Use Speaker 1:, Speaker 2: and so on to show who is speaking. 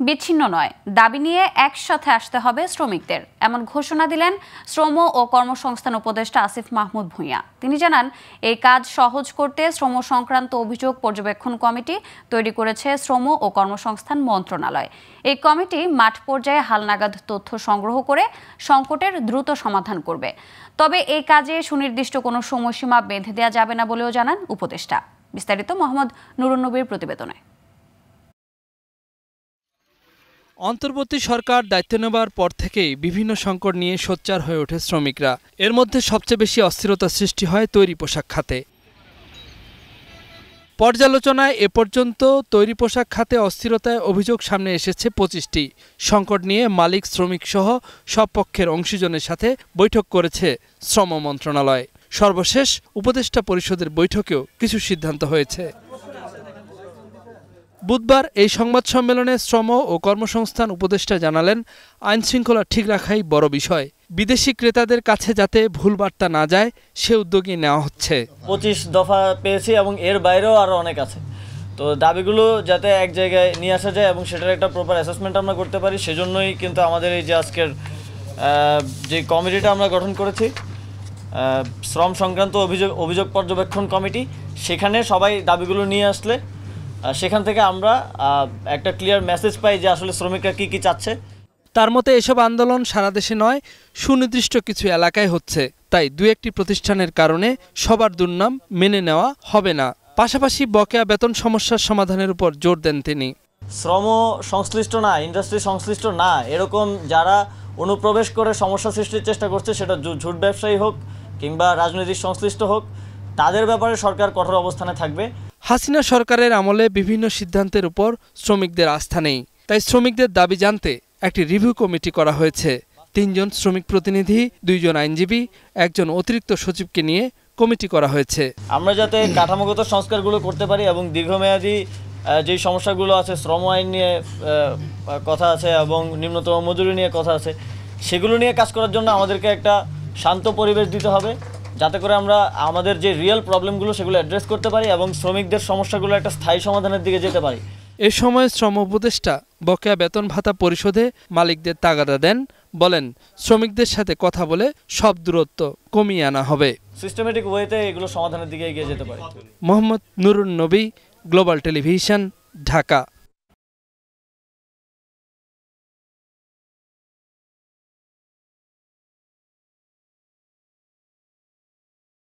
Speaker 1: বিচ্ছিন্ন নয়, দাবি নিয়ে একসাথে আসতে হবে শ্রমিকদের, এমন ঘোষণা দিলেন শ্রম ও কর্মসংস্থান উপদেষ্টা আসিফ মাহমুদ ভূঁইয়া। তিনি জানান, এই কাজ সহজ করতে শ্রম সংক্রান্ত অভিযোগ পর্যবেক্ষণ কমিটি তৈরি করেছে শ্রম ও কর্মসংস্থান মন্ত্রণালয়। এই কমিটি মাঠ পর্যায়ে হালনাগাদ তথ্য সংগ্রহ করে সংকটের দ্রুত সমাধান করবে। তবে এই কাজে সুনির্দিষ্ট কোনো সময়সীমা বেঁধে দেওয়া যাবে না বলেও জানান উপদেষ্টা। বিস্তারিত মোহাম্মদ নুরুন নবীর প্রতিবেদনে।
Speaker 2: অন্তর্বর্তী সরকার দায়িত্ব নেবার পর থেকেই বিভিন্ন সংকট নিয়ে সোচ্চার হয়ে ওঠে শ্রমিকরা। এর মধ্যে সবচেয়ে বেশি অস্থিরতা সৃষ্টি হয় তৈরি পোশাক খাতে। পর্যালোচনায় এ পর্যন্ত তৈরি পোশাক খাতে অস্থিরতায় অভিযোগ সামনে এসেছে 25টি। সংকট নিয়ে মালিক শ্রমিক সহ সব পক্ষের অংশীজনের সাথে বৈঠক করেছে শ্রম মন্ত্রণালয়। সর্বশেষ উপদেষ্টা পরিষদের বৈঠকেও কিছু সিদ্ধান্ত হয়েছে। বুধবার এই সংবাদ সম্মেলনে শ্রম ও কর্মসংস্থান উপদেষ্টা জানালেন, আইন শৃঙ্খলা ঠিক রাখাই বড় বিষয়। বিদেশি ক্রেতাদের কাছে যাতে ভুল বার্তা না যায় সে উদ্যোগই নেওয়া হচ্ছে।
Speaker 3: 25 দফা পেয়েছি এবং এর বাইরেও আরও অনেক আছে। তো দাবিগুলো যাতে এক জায়গায় নিয়ে আসা যায় এবং সেটার একটা প্রপার অ্যাসেসমেন্ট আমরা করতে পারি, সেজন্যই কিন্তু আমাদের এই যে আজকের যে কমিটিটা আমরা গঠন করেছি, শ্রম সংক্রান্ত অভিযোগ পর্যবেক্ষণ কমিটি, সেখানে সবাই দাবিগুলো নিয়ে আসলে সেখান থেকে আমরা একটা ক্লিয়ার মেসেজ পাই যে আসলে শ্রমিকরা কি চাচ্ছে।
Speaker 2: তার মতে এসব আন্দোলন সারা দেশে নয়, সুনির্দিষ্ট কিছু এলাকায় হচ্ছে। তাই দু একটি প্রতিষ্ঠানের কারণে সবার দুর্নাম মেনে নেওয়া হবে না। পাশাপাশি বকেয়া বেতন সমস্যার সমাধানের উপর জোর দেন তিনি।
Speaker 3: শ্রম সংশ্লিষ্ট না, ইন্ডাস্ট্রি সংশ্লিষ্ট না, এরকম যারা অনুপ্রবেশ করে সমস্যা সৃষ্টির চেষ্টা করছে, সেটা ঝুট ব্যবসায়ী হোক কিংবা রাজনৈতিক সংশ্লিষ্ট হোক, তাদের ব্যাপারে সরকার কঠোর অবস্থানে থাকবে।
Speaker 2: হাসিনা সরকারের আমলে বিভিন্ন সিদ্ধান্তের উপর শ্রমিকদের আস্থা নেই। তাই শ্রমিকদের দাবি জানতে একটি রিভিউ কমিটি করা হয়েছে। 3 জন শ্রমিক প্রতিনিধি, 2 জন আইনজীবী, 1 জন অতিরিক্ত সচিবকে নিয়ে কমিটি করা হয়েছে।
Speaker 3: আমরা যাতে কাঠামোগত সংস্কারগুলো করতে পারি এবং দীর্ঘমেয়াদী যেই সমস্যাগুলো আছে, শ্রম আইন নিয়ে কথা আছে এবং নিম্নতম মজুরি নিয়ে কথা আছে, সেগুলো নিয়ে কাজ করার জন্য আমাদেরকে একটা শান্ত পরিবেশ দিতে হবে, যাতে করে আমরা আমাদের যে রিয়েল প্রবলেমগুলো সেগুলো অ্যাড্রেস করতে পারি এবং শ্রমিকদের সমস্যাগুলো একটা স্থায়ী সমাধানের দিকে যেতে পারি।
Speaker 2: এ সময় শ্রম উপদেষ্টা বকেয়া বেতন ভাতা পরিশোধে মালিকদের তাগাদা দেন। বলেন, শ্রমিকদের সাথে কথা বলে সব দূরত্ব কমিয়ে আনা হবে।
Speaker 3: সিস্টেমেটিক ওয়েতে এগুলো সমাধানের দিকে এগিয়ে যেতে পারি।
Speaker 2: মোহাম্মদ নুরুন নবী, গ্লোবাল টেলিভিশন, ঢাকা।